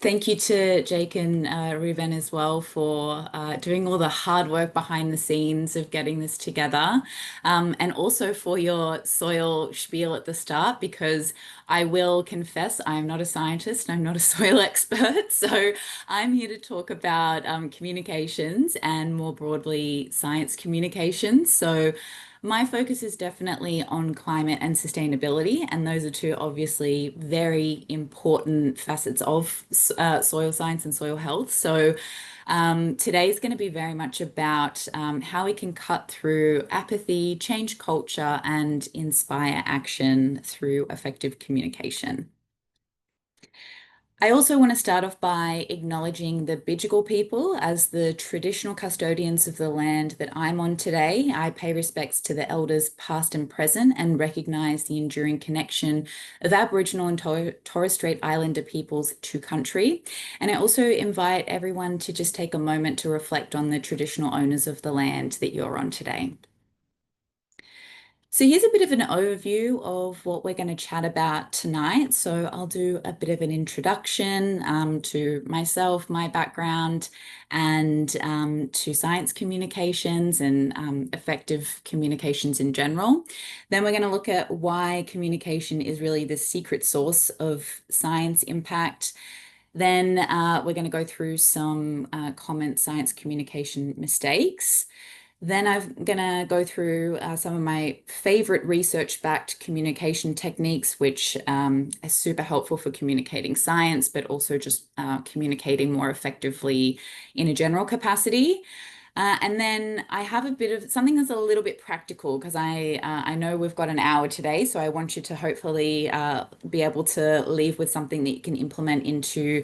Thank you to Jake and Ruben as well for doing all the hard work behind the scenes of getting this together. And also for your soil spiel at the start, because I will confess I'm not a scientist, I'm not a soil expert. So I'm here to talk about communications and more broadly science communications. So my focus is definitely on climate and sustainability, and those are two obviously very important facets of soil science and soil health. So today is going to be very much about how we can cut through apathy, change culture, and inspire action through effective communication. I also want to start off by acknowledging the Bidjigal people as the traditional custodians of the land that I'm on today. I pay respects to the elders past and present and recognise the enduring connection of Aboriginal and Torres Strait Islander peoples to country. And I also invite everyone to just take a moment to reflect on the traditional owners of the land that you're on today. So here's a bit of an overview of what we're going to chat about tonight. So I'll do a bit of an introduction to myself, my background, and to science communications and effective communications in general. Then we're going to look at why communication is really the secret source of science impact. Then we're going to go through some common science communication mistakes. Then I'm going to go through some of my favorite research-backed communication techniques, which are super helpful for communicating science, but also just communicating more effectively in a general capacity. And then I have a bit of something that's a little bit practical because I know we've got an hour today, so I want you to hopefully be able to leave with something that you can implement into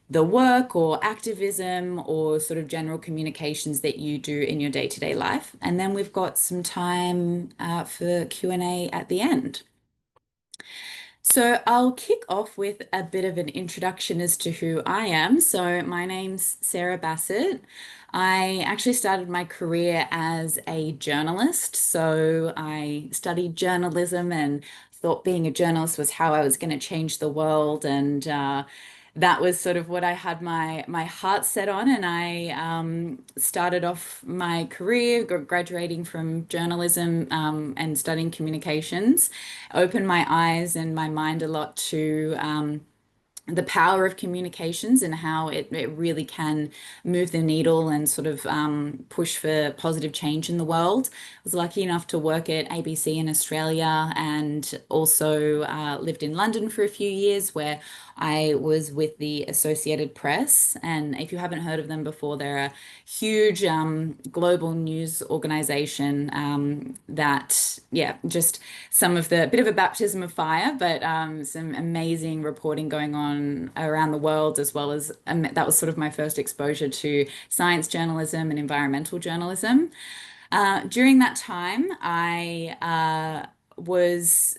the work or activism or sort of general communications that you do in your day-to-day life. And then we've got some time for Q&A at the end. So I'll kick off with a bit of an introduction as to who I am. So my name's Sarah Bassett. I actually started my career as a journalist. So I studied journalism and thought being a journalist was how I was going to change the world. And that was sort of what I had my heart set on. And I started off my career graduating from journalism and studying communications, opened my eyes and my mind a lot to the power of communications and how it really can move the needle and sort of push for positive change in the world. I was lucky enough to work at ABC in Australia and also lived in London for a few years where I was with the Associated Press. And if you haven't heard of them before, they're a huge global news organization that, yeah, just some of the bit of a baptism of fire, but some amazing reporting going on around the world, as well as that was sort of my first exposure to science journalism and environmental journalism. During that time, I was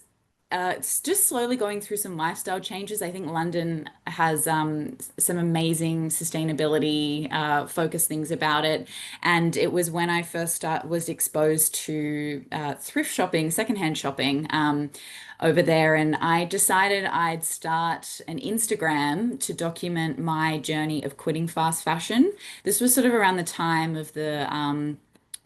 it's just slowly going through some lifestyle changes. I think London has some amazing sustainability focused things about it. And it was when I first was exposed to thrift shopping, secondhand shopping over there. And I decided I'd start an Instagram to document my journey of quitting fast fashion. This was sort of around the time of the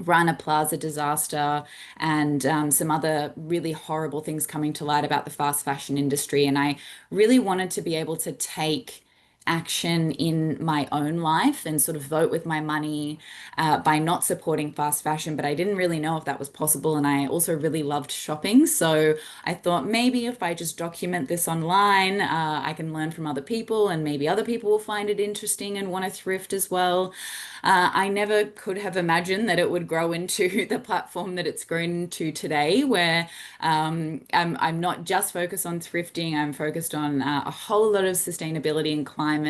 Rana Plaza disaster and some other really horrible things coming to light about the fast fashion industry. And I really wanted to be able to take action in my own life and sort of vote with my money by not supporting fast fashion, but I didn't really know if that was possible. And I also really loved shopping. So I thought maybe if I just document this online, I can learn from other people and maybe other people will find it interesting and want to thrift as well. I never could have imagined that it would grow into the platform that it's grown into today, where I'm not just focused on thrifting, I'm focused on a whole lot of sustainability and climate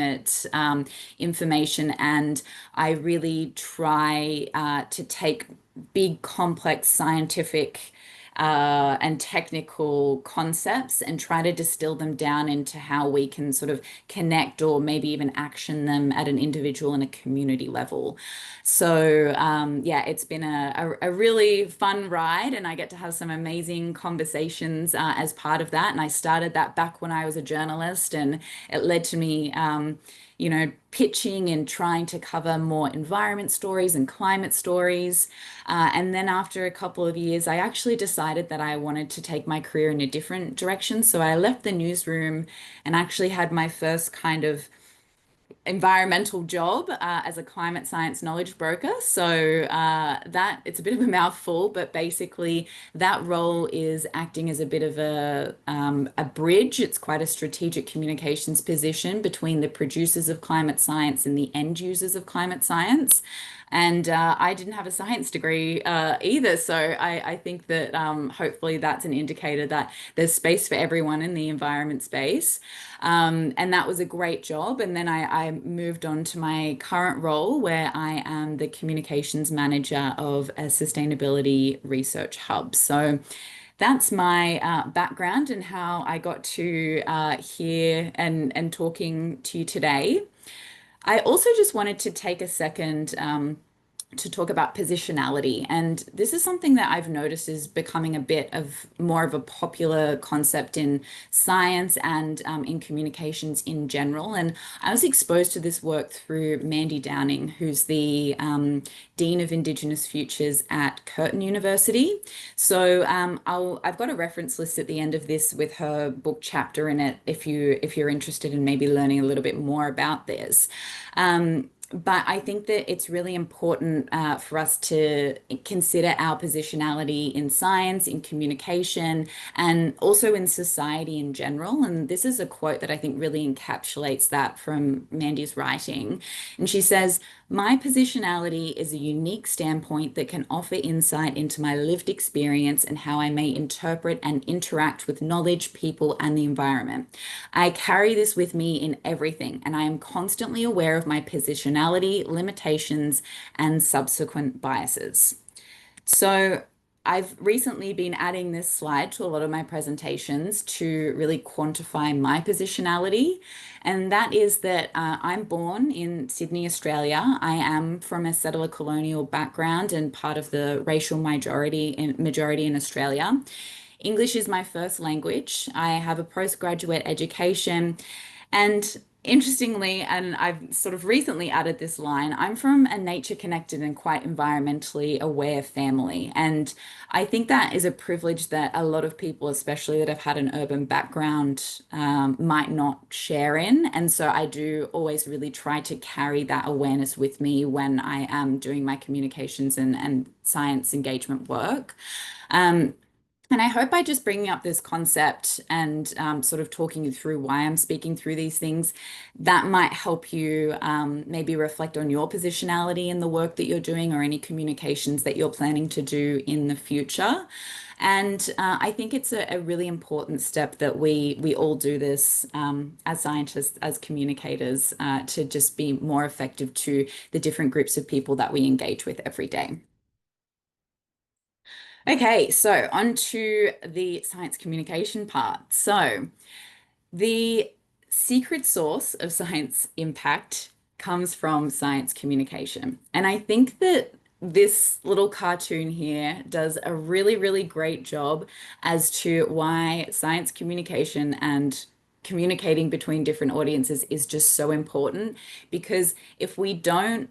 information. And I really try to take big, complex scientific and technical concepts and try to distill them down into how we can sort of connect or maybe even action them at an individual and a community level. So, yeah, it's been a really fun ride, and I get to have some amazing conversations as part of that. And I started that back when I was a journalist, and it led to me, pitching and trying to cover more environment stories and climate stories. And then after a couple of years, I actually decided that I wanted to take my career in a different direction. So I left the newsroom and actually had my first kind of environmental job as a climate science knowledge broker. So that it's a bit of a mouthful, but basically that role is acting as a bit of a bridge. It's quite a strategic communications position between the producers of climate science and the end users of climate science. And I didn't have a science degree either. So I think that hopefully that's an indicator that there's space for everyone in the environment space. And that was a great job. And then I moved on to my current role where I am the communications manager of a sustainability research hub. So that's my background and how I got to here and talking to you today. I also just wanted to take a second to talk about positionality. And this is something that I've noticed is becoming a bit of more of a popular concept in science and in communications in general. And I was exposed to this work through Mandy Downing, who's the Dean of Indigenous Futures at Curtin University. So I've got a reference list at the end of this with her book chapter in it if you're interested in maybe learning a little bit more about this. But I think that it's really important for us to consider our positionality in science, in communication, and also in society in general. And this is a quote that I think really encapsulates that from Mandy's writing. And she says, "My positionality is a unique standpoint that can offer insight into my lived experience and how I may interpret and interact with knowledge, people, and the environment. I carry this with me in everything, and I am constantly aware of my positionality, limitations, and subsequent biases." So I've recently been adding this slide to a lot of my presentations to really quantify my positionality. And that is that I'm born in Sydney, Australia. I am from a settler colonial background and part of the racial majority in Australia. English is my first language. I have a postgraduate education. And interestingly, and I've sort of recently added this line, I'm from a nature connected and quite environmentally aware family. And I think that is a privilege that a lot of people, especially that have had an urban background, might not share in. And so I do always really try to carry that awareness with me when I am doing my communications and science engagement work. Um, and I hope by just bringing up this concept and sort of talking you through why I'm speaking through these things, that might help you maybe reflect on your positionality in the work that you're doing or any communications that you're planning to do in the future. And I think it's a really important step that we all do this as scientists, as communicators, to just be more effective to the different groups of people that we engage with every day. Okay, so on to the science communication part. So, the secret source of science impact comes from science communication. And I think that this little cartoon here does a really, really great job as to why science communication and communicating between different audiences is just so important. Because if we don't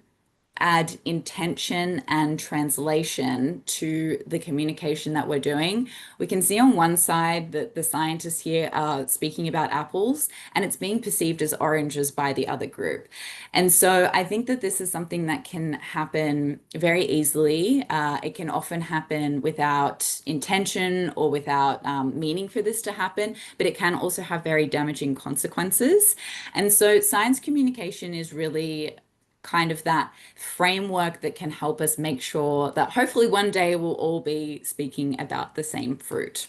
add intention and translation to the communication that we're doing. We can see on one side that the scientists here are speaking about apples and it's being perceived as oranges by the other group. And so I think that this is something that can happen very easily. It can often happen without intention or without meaning for this to happen, but it can also have very damaging consequences. And so science communication is really kind of that framework that can help us make sure that hopefully one day we'll all be speaking about the same fruit.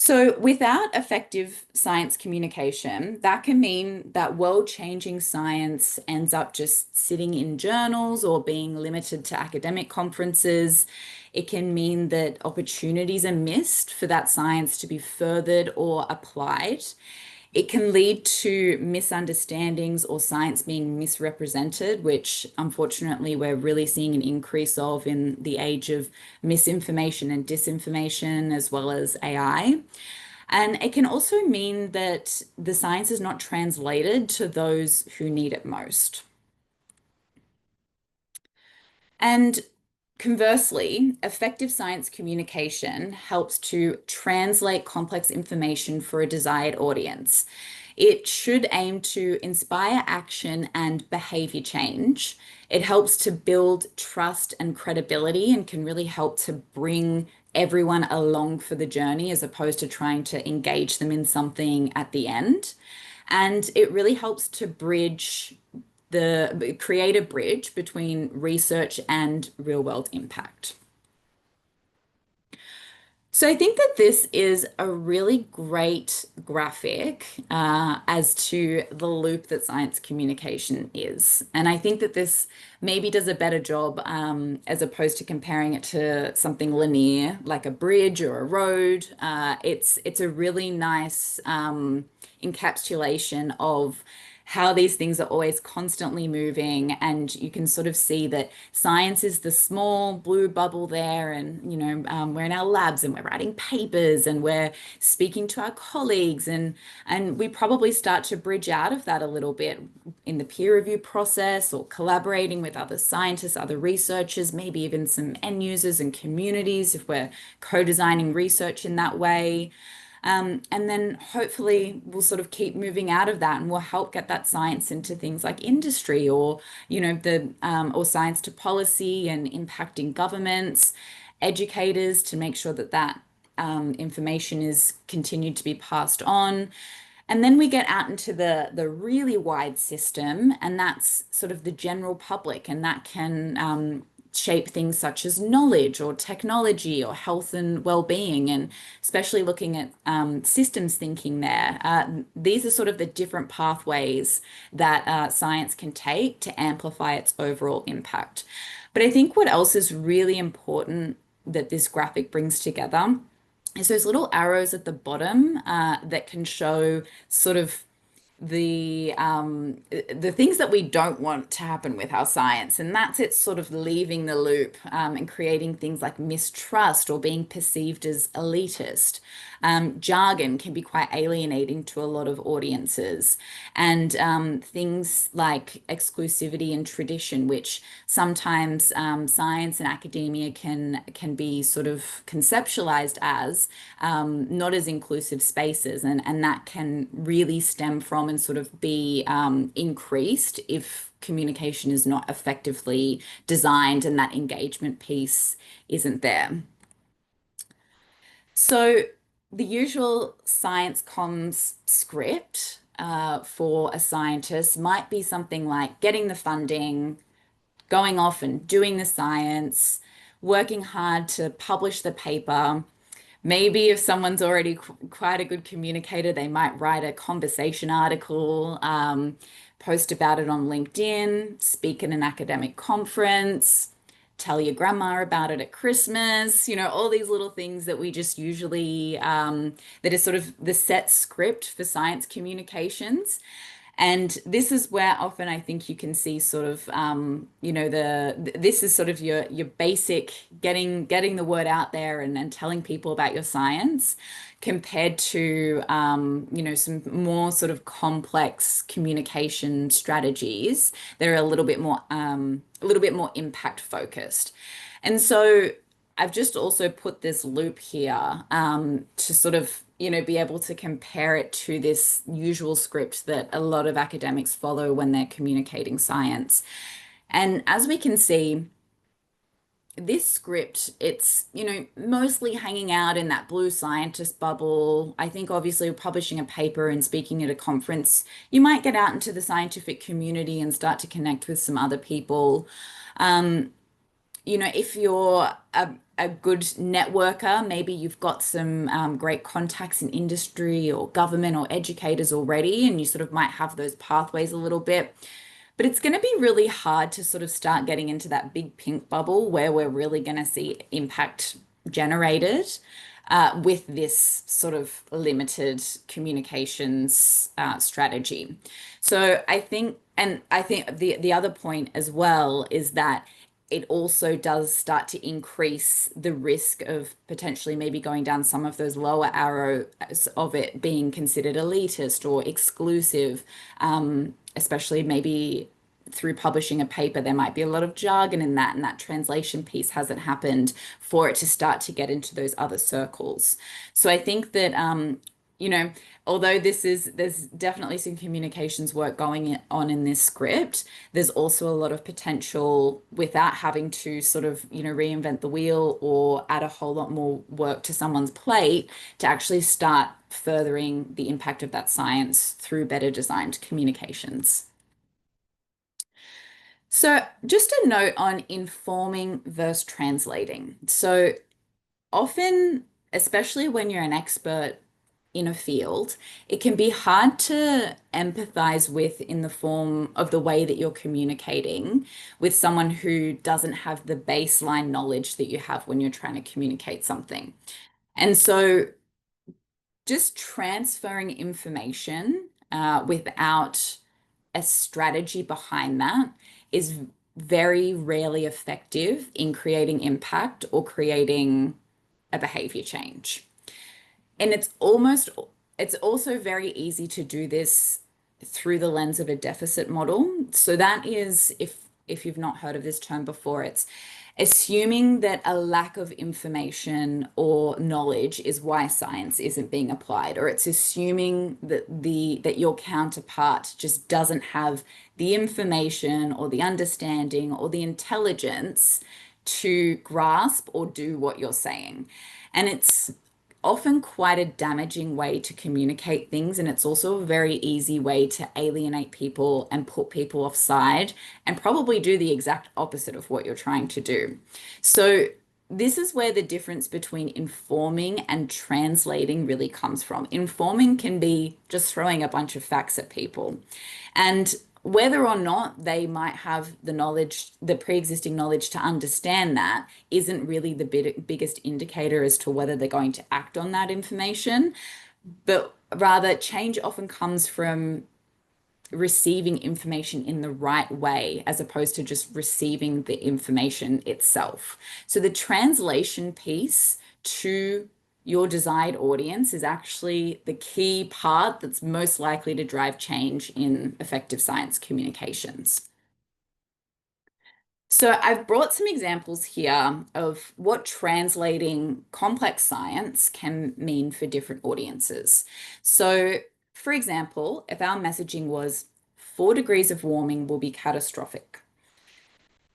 So, without effective science communication, that can mean that world-changing science ends up just sitting in journals or being limited to academic conferences. It can mean that opportunities are missed for that science to be furthered or applied. It can lead to misunderstandings or science being misrepresented, which unfortunately we're really seeing an increase of in the age of misinformation and disinformation, as well as AI. And it can also mean that the science is not translated to those who need it most. And conversely, effective science communication helps to translate complex information for a desired audience. It should aim to inspire action and behavior change. It helps to build trust and credibility and can really help to bring everyone along for the journey as opposed to trying to engage them in something at the end. And it really helps to create a bridge between research and real world impact. So I think that this is a really great graphic as to the loop that science communication is. And I think that this maybe does a better job as opposed to comparing it to something linear like a bridge or a road. It's a really nice encapsulation of how these things are always constantly moving, and you can sort of see that science is the small blue bubble there, and we're in our labs and we're writing papers and we're speaking to our colleagues, and we probably start to bridge out of that a little bit in the peer review process or collaborating with other scientists, other researchers, maybe even some end users and communities if we're co-designing research in that way. And then hopefully we'll sort of keep moving out of that and we'll help get that science into things like industry or, or science to policy and impacting governments, educators to make sure that information is continued to be passed on. And then we get out into the really wide system, and that's sort of the general public, and that can shape things such as knowledge or technology or health and well-being, and especially looking at systems thinking there. These are sort of the different pathways that science can take to amplify its overall impact. But I think what else is really important that this graphic brings together is those little arrows at the bottom that can show sort of the things that we don't want to happen with our science, and that's it sort of leaving the loop and creating things like mistrust or being perceived as elitist. Jargon can be quite alienating to a lot of audiences, and things like exclusivity and tradition, which sometimes science and academia can be sort of conceptualized as not as inclusive spaces, and that can really stem from and sort of be increased if communication is not effectively designed and that engagement piece isn't there. So the usual science comms script for a scientist might be something like getting the funding, going off and doing the science, working hard to publish the paper. Maybe if someone's already quite a good communicator, they might write a conversation article, post about it on LinkedIn, speak at an academic conference, tell your grandma about it at Christmas, all these little things that we just usually, that is sort of the set script for science communications. And this is where often I think you can see sort of, this is sort of your basic getting the word out there and telling people about your science compared to, some more sort of complex communication strategies that are a little bit more impact focused. And so I've just also put this loop here to sort of, be able to compare it to this usual script that a lot of academics follow when they're communicating science. And as we can see, this script, it's, mostly hanging out in that blue scientist bubble. I think obviously publishing a paper and speaking at a conference, you might get out into the scientific community and start to connect with some other people. if you're a good networker, maybe you've got some great contacts in industry or government or educators already, and you sort of might have those pathways a little bit. But it's going to be really hard to sort of start getting into that big pink bubble where we're really going to see impact generated with this sort of limited communications strategy. So I think the other point as well is that it also does start to increase the risk of potentially maybe going down some of those lower arrows of it being considered elitist or exclusive, especially maybe through publishing a paper, there might be a lot of jargon in that, and that translation piece hasn't happened for it to start to get into those other circles. So I think that, you know, although there's definitely some communications work going on in this script, there's also a lot of potential without having to sort of, reinvent the wheel or add a whole lot more work to someone's plate to actually start furthering the impact of that science through better designed communications. So, just a note on informing versus translating. So, often, especially when you're an expert in a field, it can be hard to empathize with in the form of the way that you're communicating with someone who doesn't have the baseline knowledge that you have when you're trying to communicate something. And so, just transferring information without a strategy behind that is very rarely effective in creating impact or creating a behavior change. And it's also very easy to do this through the lens of a deficit model. So that is, if you've not heard of this term before, it's assuming that a lack of information or knowledge is why science isn't being applied, or it's assuming that your counterpart just doesn't have the information or the understanding or the intelligence to grasp or do what you're saying. And it's often quite a damaging way to communicate things, and it's also a very easy way to alienate people and put people offside and probably do the exact opposite of what you're trying to do. So this is where the difference between informing and translating really comes from. Informing can be just throwing a bunch of facts at people. And whether or not they might have the knowledge, the pre-existing knowledge to understand that, isn't really the biggest indicator as to whether they're going to act on that information. But rather, change often comes from receiving information in the right way as opposed to just receiving the information itself. So the translation piece to your desired audience is actually the key part that's most likely to drive change in effective science communications. So I've brought some examples here of what translating complex science can mean for different audiences. So, for example, if our messaging was 4 degrees of warming will be catastrophic,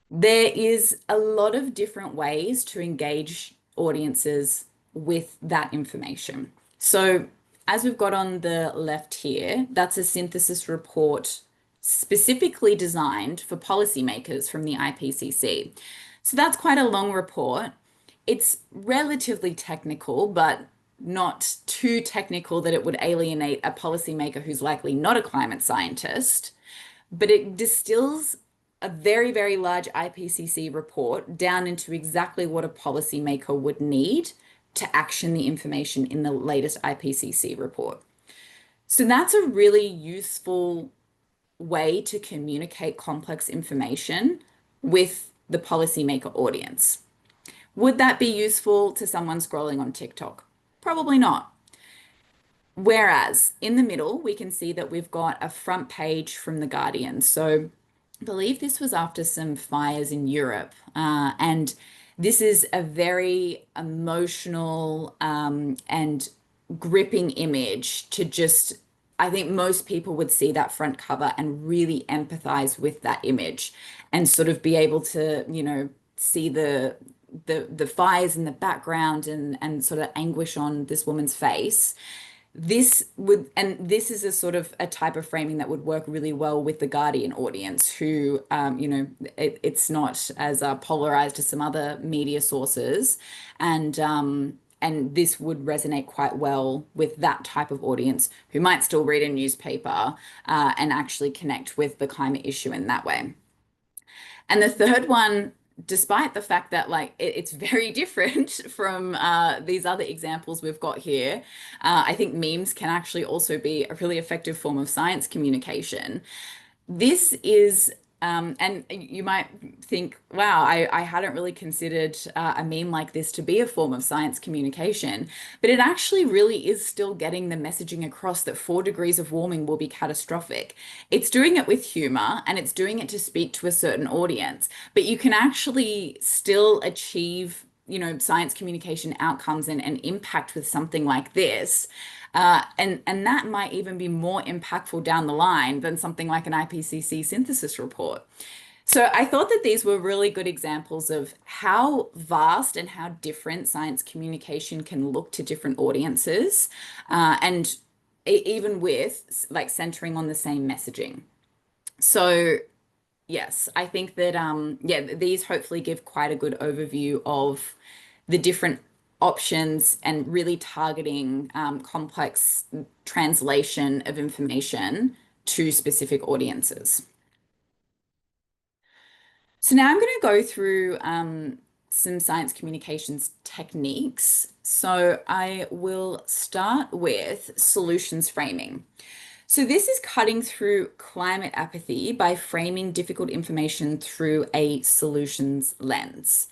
there is a lot of different ways to engage audiences with that information. So, as we've got on the left here, that's a synthesis report specifically designed for policymakers from the IPCC. So, that's quite a long report. It's relatively technical, but not too technical that it would alienate a policymaker who's likely not a climate scientist. But it distills a very, very large IPCC report down into exactly what a policymaker would need to action the information in the latest IPCC report. So that's a really useful way to communicate complex information with the policymaker audience. Would that be useful to someone scrolling on TikTok? Probably not. Whereas in the middle, we can see that we've got a front page from The Guardian. So I believe this was after some fires in Europe. And this is a very emotional and gripping image to just, I think most people would see that front cover and really empathize with that image and sort of be able to, see the fires in the background and sort of anguish on this woman's face. This is a sort of a type of framing that would work really well with the Guardian audience, who, it's not as polarized as some other media sources, and this would resonate quite well with that type of audience who might still read a newspaper, and actually connect with the climate issue in that way. And the third one, despite the fact that it's very different from these other examples we've got here, I think memes can actually also be a really effective form of science communication. This is, and you might think, wow, I hadn't really considered a meme like this to be a form of science communication, but it actually really is still getting the messaging across that 4 degrees of warming will be catastrophic. It's doing it with humor and it's doing it to speak to a certain audience, but you can actually still achieve, science communication outcomes and impact with something like this. And that might even be more impactful down the line than something like an IPCC synthesis report. So I thought that these were really good examples of how vast and how different science communication can look to different audiences, and even with like centering on the same messaging. So yes, I think that yeah, these hopefully give quite a good overview of the different options and really targeting complex translation of information to specific audiences. So now I'm going to go through some science communications techniques. So I will start with solutions framing. So this is cutting through climate apathy by framing difficult information through a solutions lens.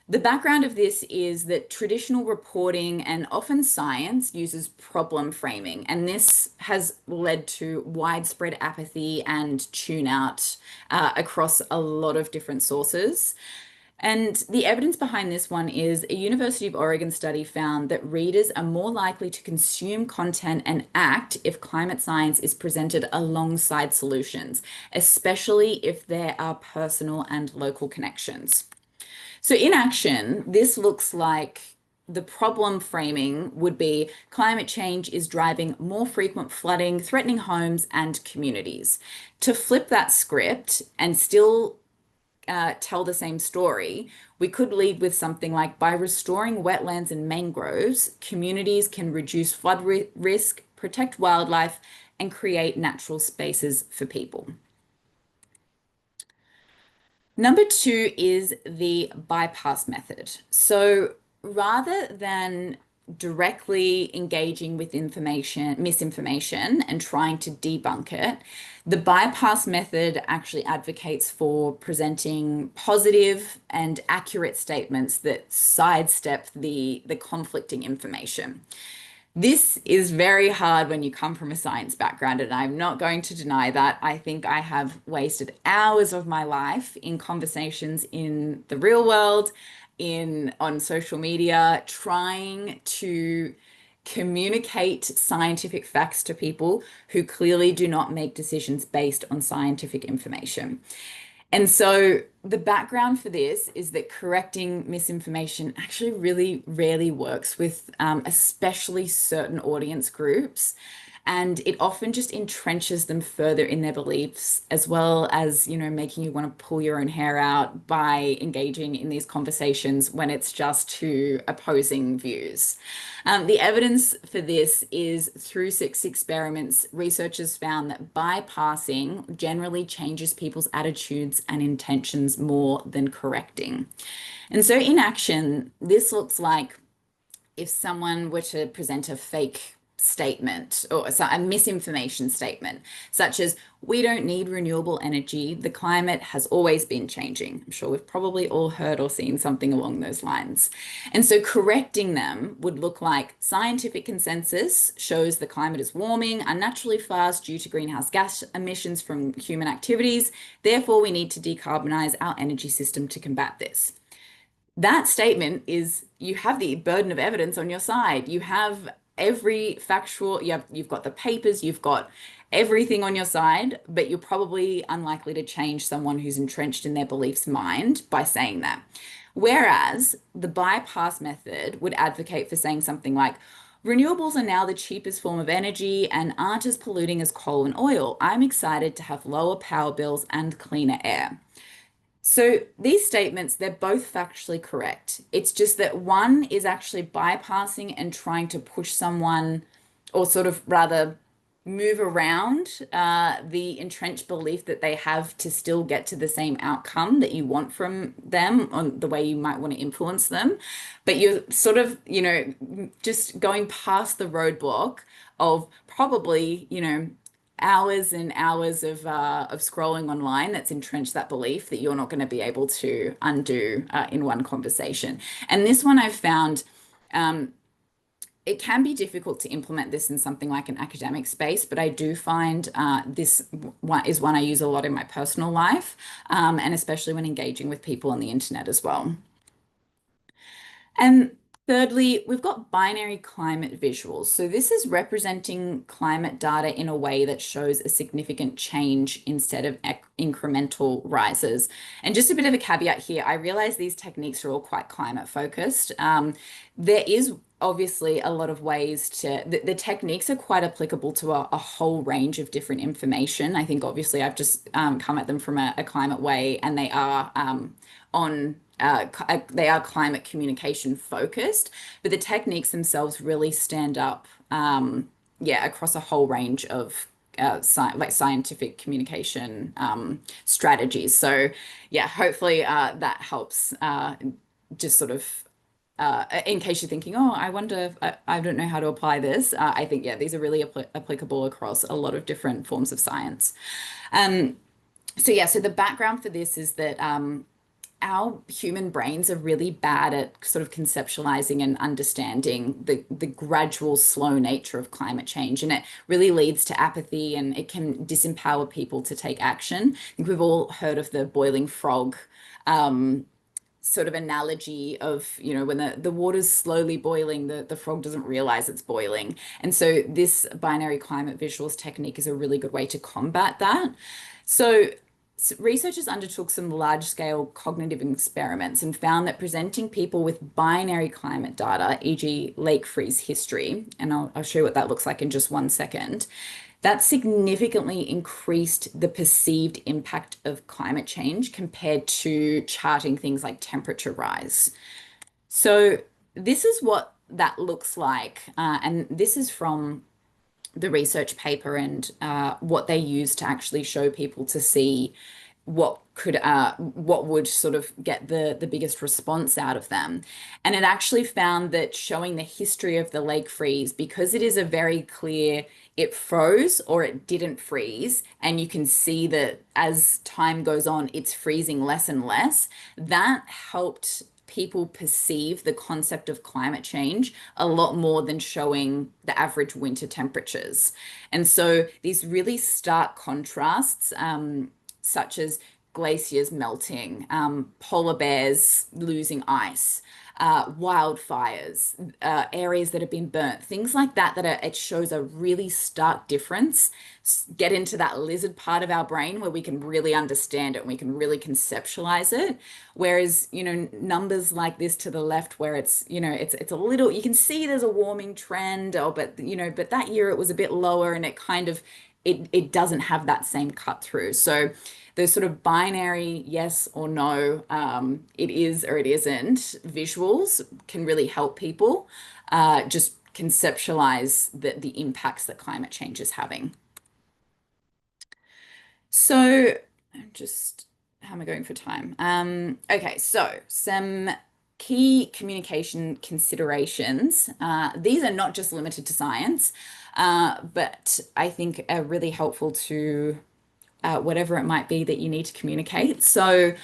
The background of this is that traditional reporting and often science uses problem framing, and this has led to widespread apathy and tune out across a lot of different sources. And the evidence behind this one is a University of Oregon study found that readers are more likely to consume content and act if climate science is presented alongside solutions, especially if there are personal and local connections. So in action, this looks like the problem framing would be climate change is driving more frequent flooding, threatening homes and communities. To flip that script and still tell the same story, we could lead with something like by restoring wetlands and mangroves, communities can reduce flood risk, protect wildlife, and create natural spaces for people. Number two is the bypass method. So rather than directly engaging with misinformation, and trying to debunk it, the bypass method actually advocates for presenting positive and accurate statements that sidestep the conflicting information. This is very hard when you come from a science background, and I'm not going to deny that. I think I have wasted hours of my life in conversations in the real world, on social media, trying to communicate scientific facts to people who clearly do not make decisions based on scientific information. And so the background for this is that correcting misinformation actually really rarely works with especially certain audience groups. And it often just entrenches them further in their beliefs, as well as, making you want to pull your own hair out by engaging in these conversations when it's just two opposing views. The evidence for this is through 6 experiments, researchers found that bypassing generally changes people's attitudes and intentions more than correcting. And so in action, this looks like if someone were to present a fake statement or a misinformation statement, such as, we don't need renewable energy, the climate has always been changing. I'm sure we've probably all heard or seen something along those lines. And so correcting them would look like scientific consensus shows the climate is warming unnaturally fast due to greenhouse gas emissions from human activities. Therefore, we need to decarbonize our energy system to combat this. That statement is, you have the burden of evidence on your side. You have every factual, you've got the papers, you've got everything on your side, but you're probably unlikely to change someone who's entrenched in their beliefs mind by saying that. Whereas the bypass method would advocate for saying something like, Renewables are now the cheapest form of energy and aren't as polluting as coal and oil. I'm excited to have lower power bills and cleaner air. So these statements, they're both factually correct. It's just that one is actually bypassing and trying to push someone, or sort of rather move around the entrenched belief that they have to still get to the same outcome that you want from them on the way you might want to influence them. But you're sort of, just going past the roadblock of probably, hours and hours of scrolling online that's entrenched that belief that you're not going to be able to undo in one conversation. And this one I've found it can be difficult to implement this in something like an academic space, but I do find this one is one I use a lot in my personal life, and especially when engaging with people on the internet as well. And thirdly, we've got binary climate visuals. So this is representing climate data in a way that shows a significant change instead of incremental rises. And just a bit of a caveat here, I realize these techniques are all quite climate focused. There is obviously a lot of ways to, the techniques are quite applicable to a whole range of different information. I think obviously I've just come at them from a climate way, and they are they are climate communication focused, but the techniques themselves really stand up, across a whole range of like scientific communication strategies. So yeah, hopefully that helps just sort of in case you're thinking, oh, I wonder, I don't know how to apply this. I think, yeah, these are really applicable across a lot of different forms of science. So the background for this is that our human brains are really bad at sort of conceptualizing and understanding the gradual, slow nature of climate change. And it really leads to apathy, and it can disempower people to take action. I think we've all heard of the boiling frog sort of analogy of, when the water's slowly boiling, the frog doesn't realize it's boiling. And so this binary climate visuals technique is a really good way to combat that. So researchers undertook some large-scale cognitive experiments and found that presenting people with binary climate data, e.g. lake freeze history, and I'll show you what that looks like in just one second, that significantly increased the perceived impact of climate change compared to charting things like temperature rise. So this is what that looks like, and this is from the research paper and what they use to actually show people to see what would sort of get the biggest response out of them. And it actually found that showing the history of the lake freeze, because it is a very clear, it froze or it didn't freeze, and you can see that as time goes on, it's freezing less and less, that helped people perceive the concept of climate change a lot more than showing the average winter temperatures. And so these really stark contrasts, such as glaciers melting, polar bears losing ice, wildfires, areas that have been burnt, things like that, it shows a really stark difference. Get into that lizard part of our brain where we can really understand it and we can really conceptualize it. Whereas, numbers like this to the left where it's a little, you can see there's a warming trend, but that year it was a bit lower, and it kind of, it doesn't have that same cut through. So the sort of binary yes or no, it is or it isn't, visuals can really help people just conceptualize the impacts that climate change is having. So just, how am I going for time? Okay, so some key communication considerations. These are not just limited to science, but I think are really helpful to whatever it might be that you need to communicate. So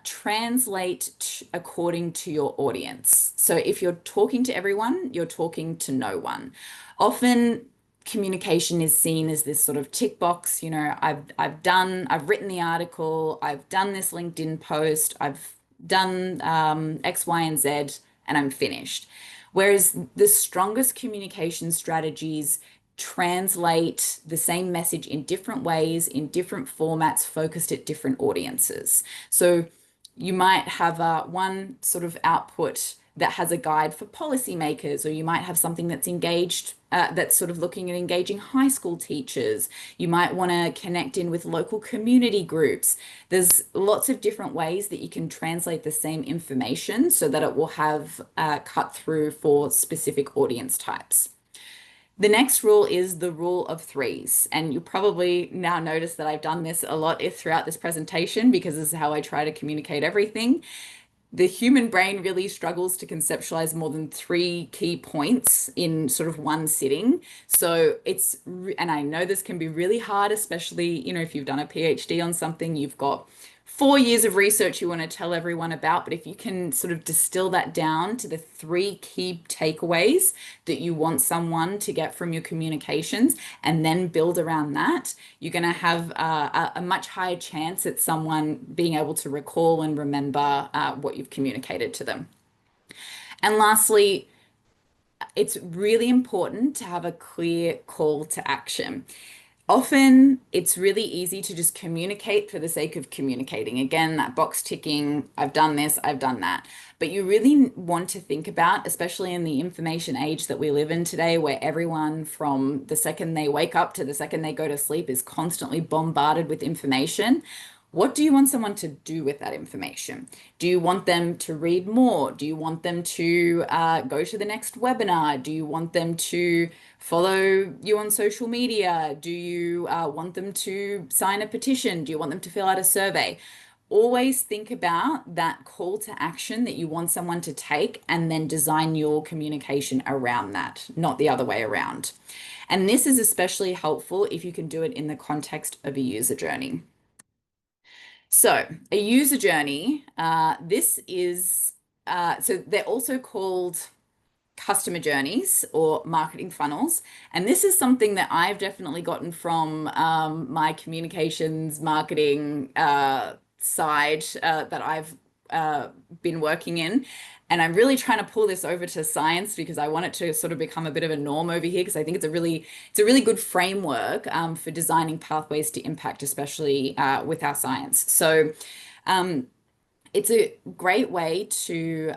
translate according to your audience. So if you're talking to everyone, you're talking to no one. Often communication is seen as this sort of tick box, I've written the article, I've done this LinkedIn post, I've done X, Y, and Z, and I'm finished. Whereas the strongest communication strategies translate the same message in different ways, in different formats, focused at different audiences. So you might have one sort of output that has a guide for policymakers, or you might have something that's engaged, that's sort of looking at engaging high school teachers. You might want to connect in with local community groups. There's lots of different ways that you can translate the same information so that it will have cut through for specific audience types. The next rule is the rule of threes. And you'll probably now notice that I've done this a lot throughout this presentation because this is how I try to communicate everything. The human brain really struggles to conceptualize more than three key points in sort of one sitting. So and I know this can be really hard, especially, if you've done a PhD on something, you've got 4 years of research you want to tell everyone about. But if you can sort of distill that down to the three key takeaways that you want someone to get from your communications and then build around that, you're going to have a much higher chance at someone being able to recall and remember what you've communicated to them. And lastly, it's really important to have a clear call to action. Often it's really easy to just communicate for the sake of communicating. Again, that box ticking, I've done this, I've done that. But you really want to think about, especially in the information age that we live in today, where everyone from the second they wake up to the second they go to sleep is constantly bombarded with information. What do you want someone to do with that information? Do you want them to read more? Do you want them to go to the next webinar? Do you want them to follow you on social media? Do you want them to sign a petition? Do you want them to fill out a survey? Always think about that call to action that you want someone to take and then design your communication around that, not the other way around. And this is especially helpful if you can do it in the context of a user journey. So a user journey, so they're also called customer journeys or marketing funnels. And this is something that I've definitely gotten from my communications marketing side that I've been working in. And I'm really trying to pull this over to science because I want it to sort of become a bit of a norm over here, because I think it's a really good framework for designing pathways to impact, especially with our science. So it's a great way to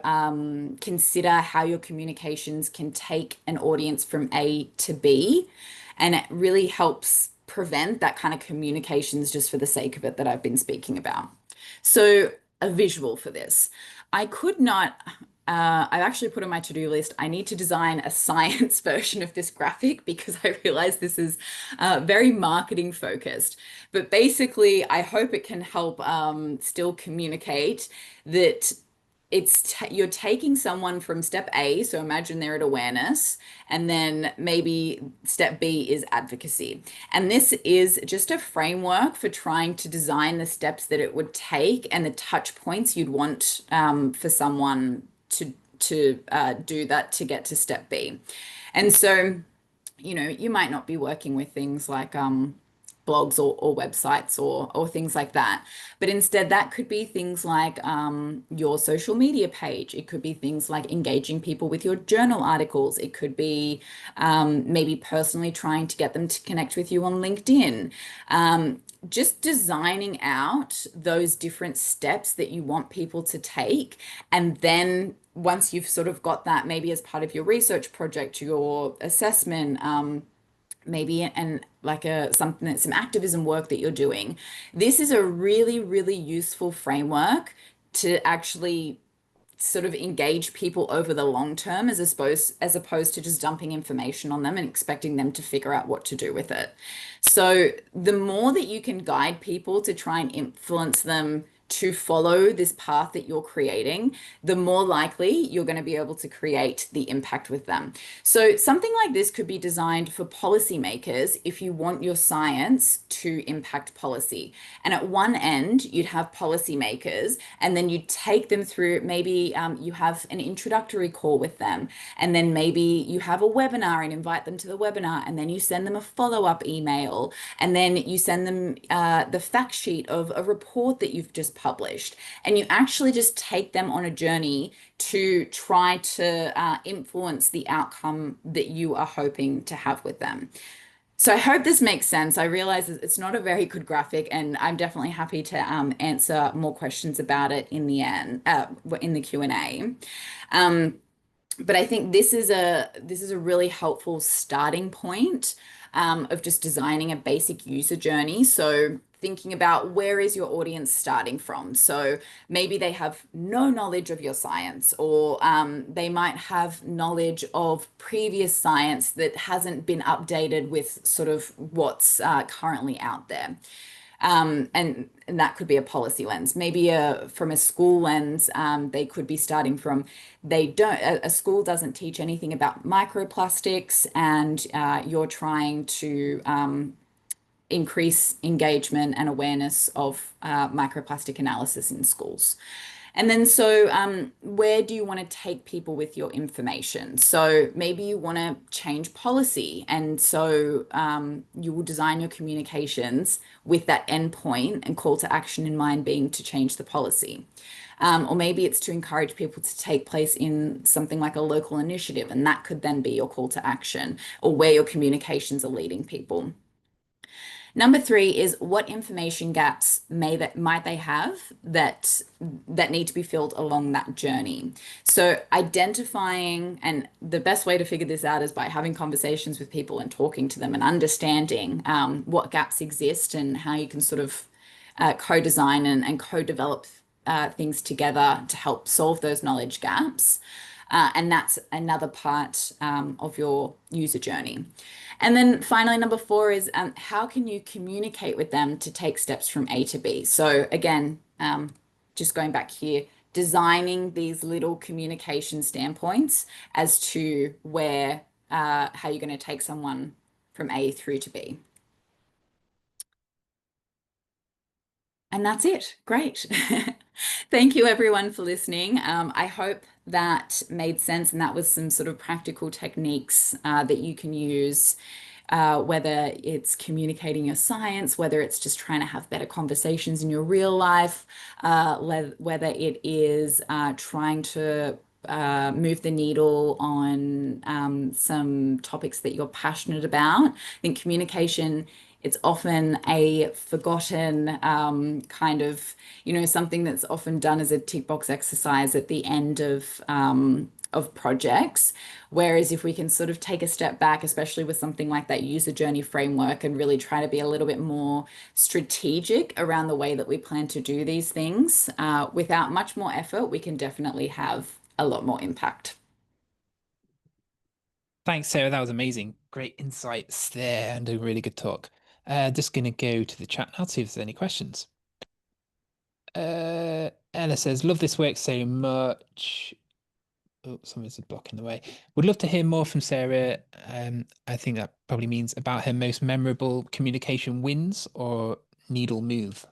consider how your communications can take an audience from A to B, and it really helps prevent that kind of communications just for the sake of it that I've been speaking about. So a visual for this. I've actually put on my to-do list, I need to design a science version of this graphic because I realize this is very marketing focused. But basically, I hope it can help still communicate that you're taking someone from step A, so imagine they're at awareness, and then maybe step B is advocacy. And this is just a framework for trying to design the steps that it would take and the touch points you'd want for someone to do that to get to step B. And so, you might not be working with things like blogs or websites or things like that. But instead, that could be things like your social media page. It could be things like engaging people with your journal articles. It could be maybe personally trying to get them to connect with you on LinkedIn. Just designing out those different steps that you want people to take. And then once you've sort of got that, maybe as part of your research project, your assessment, maybe and like some activism work that you're doing. This is a really, really useful framework to actually sort of engage people over the long term as opposed to just dumping information on them and expecting them to figure out what to do with it. So the more that you can guide people to try and influence them to follow this path that you're creating, the more likely you're going to be able to create the impact with them. So something like this could be designed for policymakers if you want your science to impact policy. And at one end, you'd have policymakers, and then you take them through, maybe you have an introductory call with them, and then maybe you have a webinar and invite them to the webinar, and then you send them a follow-up email, and then you send them the fact sheet of a report that you've just published, and you actually just take them on a journey to try to influence the outcome that you are hoping to have with them. So I hope this makes sense. I realize it's not a very good graphic, and I'm definitely happy to answer more questions about it in the end, in the Q&A. Um, but I think this is a really helpful starting point of just designing a basic user journey. So thinking about where is your audience starting from. So maybe they have no knowledge of your science, or they might have knowledge of previous science that hasn't been updated with sort of what's currently out there. And that could be a policy lens. Maybe from a school lens, they could be starting from a school doesn't teach anything about microplastics, and you're trying to increase engagement and awareness of microplastic analysis in schools. And then, so where do you want to take people with your information? So maybe you want to change policy. And so you will design your communications with that endpoint and call to action in mind, being to change the policy. Or maybe it's to encourage people to take place in something like a local initiative, and that could then be your call to action, or where your communications are leading people. Number three is, what information gaps might they have that need to be filled along that journey. So identifying, and the best way to figure this out is by having conversations with people and talking to them and understanding what gaps exist and how you can sort of co-design and co-develop things together to help solve those knowledge gaps. And that's another part of your user journey. And then finally, number four is, how can you communicate with them to take steps from A to B? So again, just going back here, designing these little communication standpoints as to how you're going to take someone from A through to B. And that's it. Great. Thank you everyone for listening. I hope that made sense, and that was some sort of practical techniques that you can use, whether it's communicating your science, whether it's just trying to have better conversations in your real life, whether it is trying to move the needle on some topics that you're passionate about. I think communication, it's often a forgotten kind of, something that's often done as a tick box exercise at the end of projects. Whereas if we can sort of take a step back, especially with something like that user journey framework, and really try to be a little bit more strategic around the way that we plan to do these things, without much more effort, we can definitely have a lot more impact. Thanks, Sarah. That was amazing. Great insights there and a really good talk. Just going to go to the chat now, see if there's any questions. Ella says, love this work so much. Oh, someone's blocking the way. Would love to hear more from Sarah. I think that probably means about her most memorable communication wins or needle move.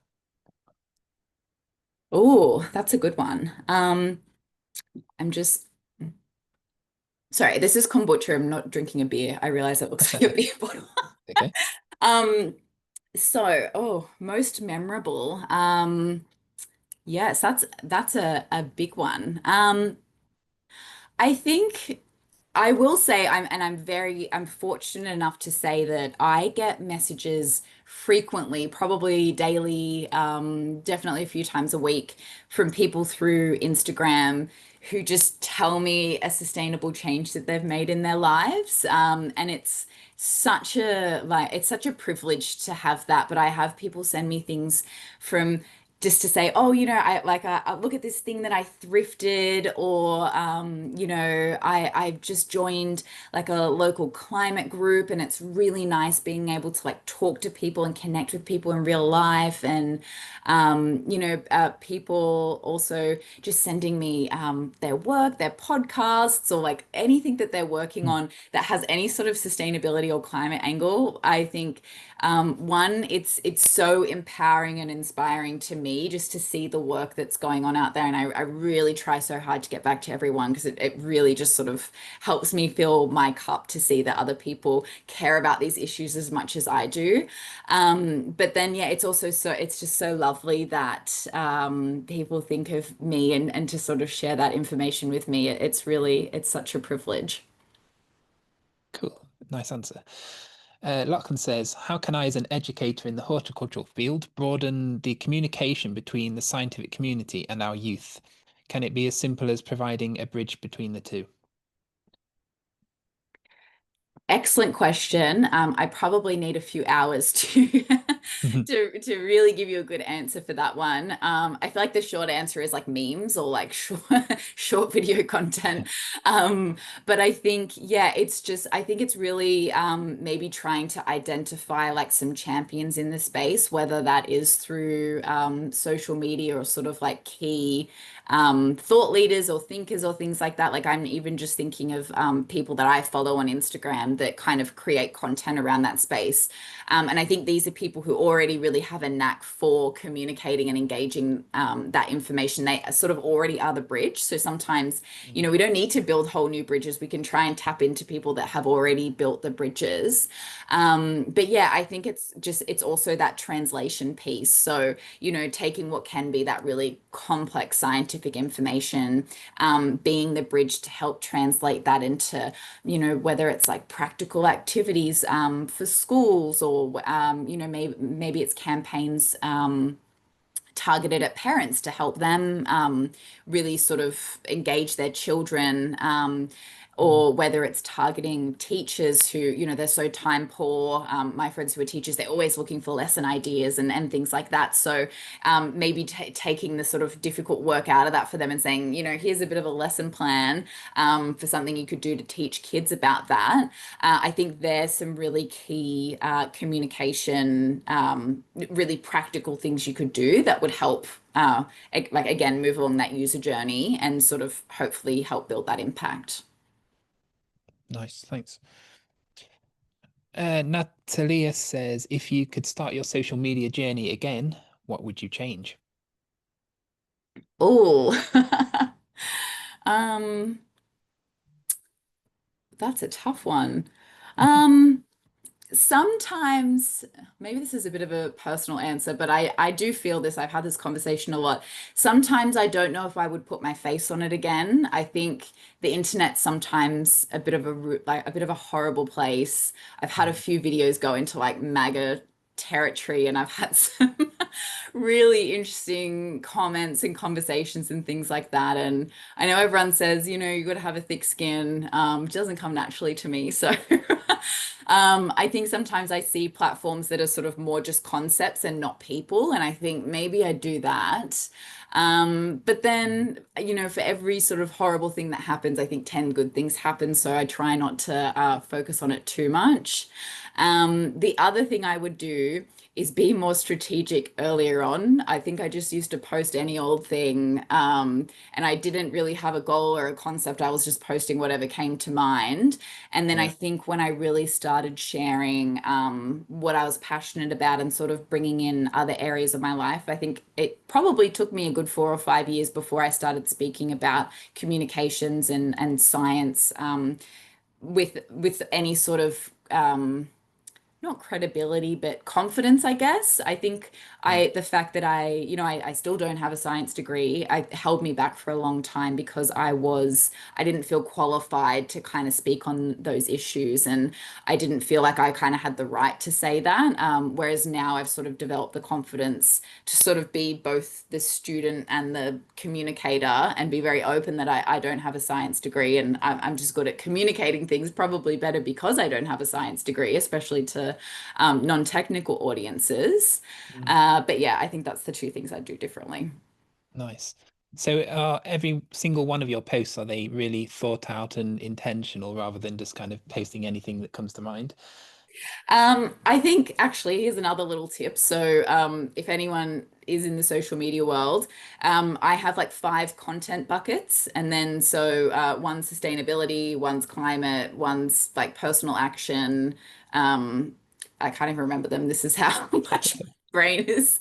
Oh, that's a good one. I'm just sorry, this is kombucha. I'm not drinking a beer. I realize it looks like a beer bottle. Okay. Um, most memorable. Yes, that's a big one. I think I will say I'm fortunate enough to say that I get messages frequently, probably daily, definitely a few times a week, from people through Instagram who just tell me a sustainable change that they've made in their lives. And it's such a privilege to have that. But I have people send me things from just to say, oh, I look at this thing that I thrifted, or I've just joined like a local climate group, and it's really nice being able to like talk to people and connect with people in real life. And people also just sending me their work, their podcasts, or like anything that they're working on that has any sort of sustainability or climate angle. I think one, it's so empowering and inspiring to me just to see the work that's going on out there. And I really try so hard to get back to everyone, because it really just sort of helps me fill my cup to see that other people care about these issues as much as I do. But then, yeah, it's just so lovely that people think of me, and to sort of share that information with me. It's such a privilege. Cool. Nice answer. Lachlan says, how can I, as an educator in the horticultural field, broaden the communication between the scientific community and our youth? Can it be as simple as providing a bridge between the two? Excellent question. I probably need a few hours to to really give you a good answer for that one. I feel like the short answer is like memes or like short video content. Um, but I think, yeah, it's just I think it's really maybe trying to identify like some champions in the space, whether that is through social media or sort of like key thought leaders or thinkers or things like that. Like I'm even just thinking of people that I follow on Instagram that kind of create content around that space. And I think these are people who already really have a knack for communicating and engaging that information. They sort of already are the bridge. So sometimes, you know, we don't need to build whole new bridges. We can try and tap into people that have already built the bridges. But yeah, I think it's also that translation piece. So, you know, taking what can be that really complex scientific information, being the bridge to help translate that into, you know, whether it's like practical activities for schools or, you know, maybe it's campaigns. Targeted at parents to help them really sort of engage their children, or whether it's targeting teachers who, you know, they're so time poor. My friends who are teachers, they're always looking for lesson ideas and things like that. So maybe taking the sort of difficult work out of that for them and saying, you know, here's a bit of a lesson plan for something you could do to teach kids about that. I think there's some really key communication, really practical things you could do that would help, like again, move along that user journey and sort of hopefully help build that impact. Nice, thanks. Natalia says, if you could start your social media journey again, what would you change? Oh, um, that's a tough one. Um, Sometimes, maybe this is a bit of a personal answer, but I do feel this. I've had this conversation a lot. Sometimes I don't know if I would put my face on it again. I think the internet's sometimes a bit of a like a bit of a horrible place. I've had a few videos go into like MAGA territory, and I've had some really interesting comments and conversations and things like that. And I know everyone says, you know, you got to have a thick skin. It doesn't come naturally to me. So I think sometimes I see platforms that are sort of more just concepts and not people. And I think maybe I do that. But then, you know, for every sort of horrible thing that happens, I think 10 good things happen. So I try not to focus on it too much. The other thing I would do is be more strategic earlier on. I think I just used to post any old thing, and I didn't really have a goal or a concept. I was just posting whatever came to mind. And then I Yeah. think when I really started sharing what I was passionate about and sort of bringing in other areas of my life, I think it probably took me a good 4 or 5 years before I started speaking about communications and science, with any sort of not credibility, but confidence, I guess. I think Mm. the fact that you know, I still don't have a science degree, I held me back for a long time because I didn't feel qualified to kind of speak on those issues. And I didn't feel like I kind of had the right to say that. Whereas now I've sort of developed the confidence to sort of be both the student and the communicator and be very open that I don't have a science degree and I'm just good at communicating things, probably better because I don't have a science degree, especially to non-technical audiences. Mm. But yeah, I think that's the two things I'd do differently. Nice. So every single one of your posts, are they really thought out and intentional rather than just kind of posting anything that comes to mind? I think actually here's another little tip. So, if anyone is in the social media world, I have like 5 content buckets, and then so one's sustainability, one's climate, one's like personal action. I can't even remember them. This is how much my brain is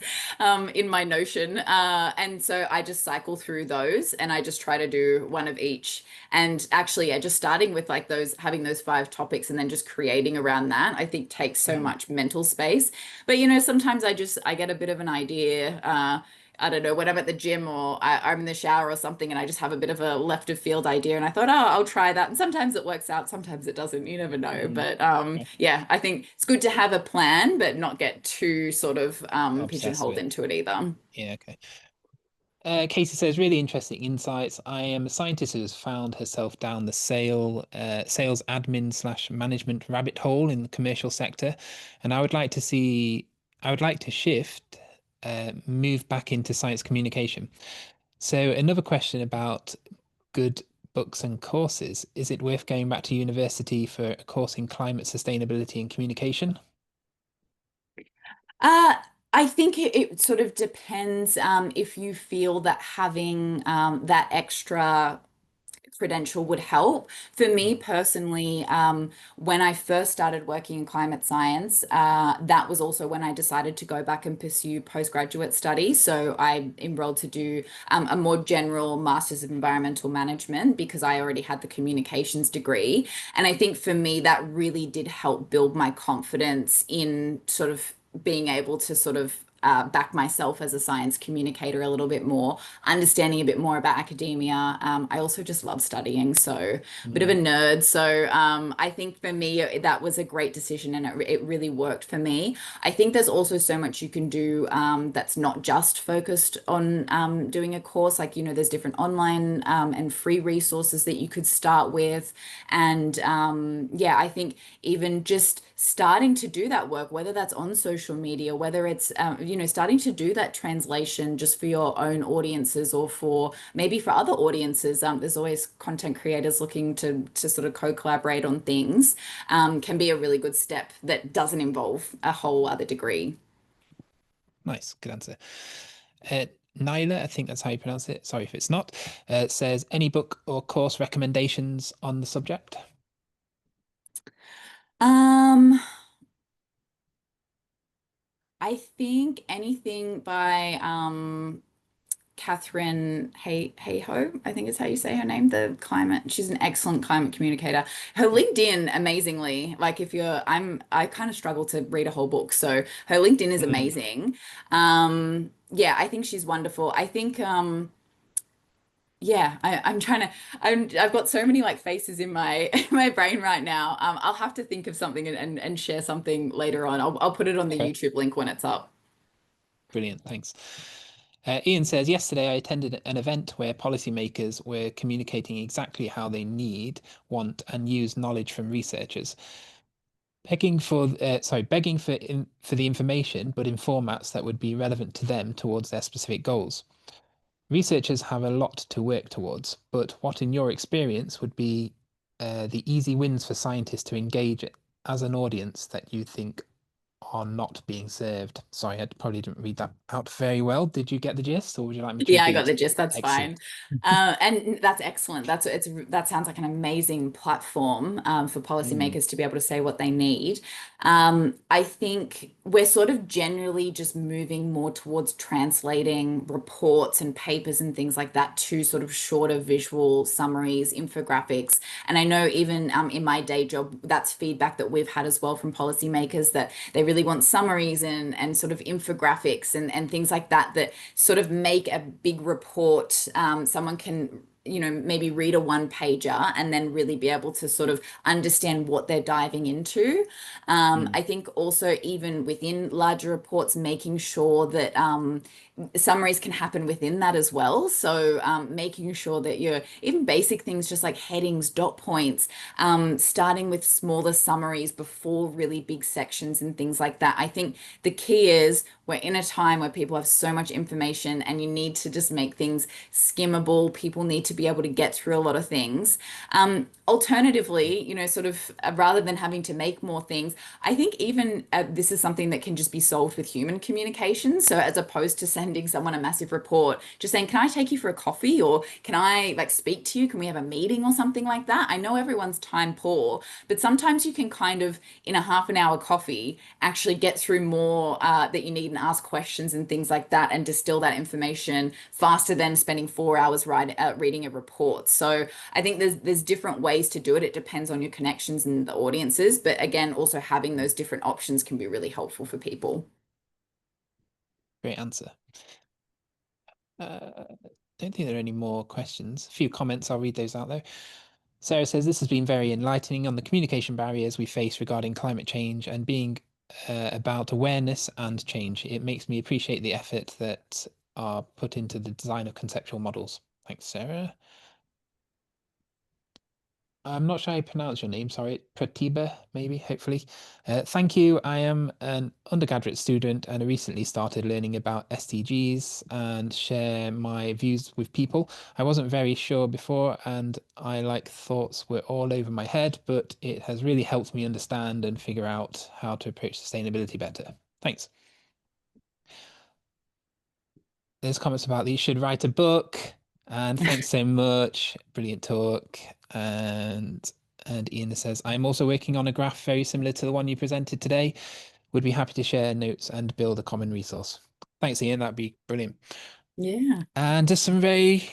in my Notion. And so I just cycle through those, and I just try to do one of each. And actually, yeah, just starting with like those, having those 5 topics and then just creating around that, I think takes so Mm. much mental space. But you know, sometimes I get a bit of an idea. I don't know, when I'm at the gym or I'm in the shower or something and I just have a bit of a left of field idea and I thought, oh, I'll try that. And sometimes it works out, sometimes it doesn't. You never know. Mm, But yeah, yeah, I think it's good to have a plan, but not get too sort of obsessed pigeonholed with it. into it either. Yeah, okay. Casey says, really interesting insights. I am a scientist who has found herself down the sales admin slash management rabbit hole in the commercial sector, and I would like to shift, move back into science communication. So another question about good books and courses. Is it worth going back to university for a course in climate sustainability and communication? Uh, I think it sort of depends if you feel that having that extra credential would help. For me Mm. personally, when I first started working in climate science, that was also when I decided to go back and pursue postgraduate studies. So I enrolled to do a more general Master's of Environmental Management because I already had the communications degree. And I think for me, that really did help build my confidence in sort of being able to sort of back myself as a science communicator a little bit more, understanding a bit more about academia. I also just love studying, so a bit of a Mm. nerd. So I think for me, that was a great decision and it really worked for me. I think there's also so much you can do that's not just focused on doing a course. Like, there's different online and free resources that you could start with. And yeah, I think even just starting to do that work, whether that's on social media, whether it's, starting to do that translation just for your own audiences or for maybe for other audiences. There's always content creators looking to sort of co-collaborate on things, can be a really good step that doesn't involve a whole other degree. Nice, good answer. Uh, Nyla, I think that's how you pronounce it. Sorry if it's not. Says any book or course recommendations on the subject? Um, I think anything by Catherine Hayho, I think is how you say her name, the climate. She's an excellent climate communicator. Her Yeah. LinkedIn, amazingly, like if you're, I kind of struggle to read a whole book, so her LinkedIn is Mm. amazing. Yeah, I think she's wonderful. I think, yeah, I'm trying to, I've got so many like faces in my in my brain right now. I'll have to think of something and share something later on. I'll put it on the Okay, YouTube link when it's up. brilliant, thanks. Ian says, yesterday I attended an event where policymakers were communicating exactly how they need, want, and use knowledge from researchers, begging for the information, but in formats that would be relevant to them towards their specific goals. Researchers have a lot to work towards, but what, in your experience, would be the easy wins for scientists to engage as an audience that you think are not being served? Sorry, I probably didn't read that out very well. Did you get the gist, or would you like me to Yeah, I got repeat? the gist. That's Excellent. fine. And that's excellent. That sounds like an amazing platform for Mm, policymakers to be able to say what they need. I think we're sort of generally just moving more towards translating reports and papers and things like that to sort of shorter visual summaries, infographics. And I know even in my day job, that's feedback that we've had as well from policymakers that they really want summaries and sort of infographics and things like that that sort of make a big report. Someone can, maybe read a one pager and then really be able to sort of understand what they're diving into. mm, I think also even within larger reports, making sure that summaries can happen within that as well. So making sure that you're even basic things just like headings, dot points, starting with smaller summaries before really big sections and things like that. I think the key is we're in a time where people have so much information and you need to just make things skimmable. People need to be able to get through a lot of things. Alternatively, sort of rather than having to make more things, I think even this is something that can just be solved with human communication. So as opposed to sending someone a massive report, just saying, can I take you for a coffee or can I like speak to you? Can we have a meeting or something like that? I know everyone's time poor, but sometimes you can kind of in a half an hour coffee actually get through more that you need and ask questions and things like that and distill that information faster than spending 4 hours reading a report. So I think there's different ways to do it. It depends on your connections and the audiences, but again, also having mm. those different options can be really helpful for people. Great answer. Don't think there are any more questions. A few comments, I'll read those out though. Sarah says, this has been very enlightening on the communication barriers we face regarding climate change and being about awareness and change. It makes me appreciate the effort that are put into the design of conceptual models. Thanks, Sarah. I'm not sure how you pronounce your name, sorry. Pratiba, maybe, hopefully. Thank you. I am an undergraduate student and I recently started learning about SDGs and share my views with people. I wasn't very sure before and thoughts were all over my head, but it has really helped me understand and figure out how to approach sustainability better. Thanks. There's comments about that you should write a book. And thanks so much. Brilliant talk. And Ian says, I'm also working on a graph very similar to the one you presented today. Would be happy to share notes and build a common resource. Thanks, Ian. That'd be brilliant. Yeah. And just some very,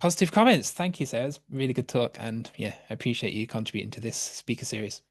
positive comments. Thank you, Sarah. It's really good talk. And yeah, I appreciate you contributing to this speaker series.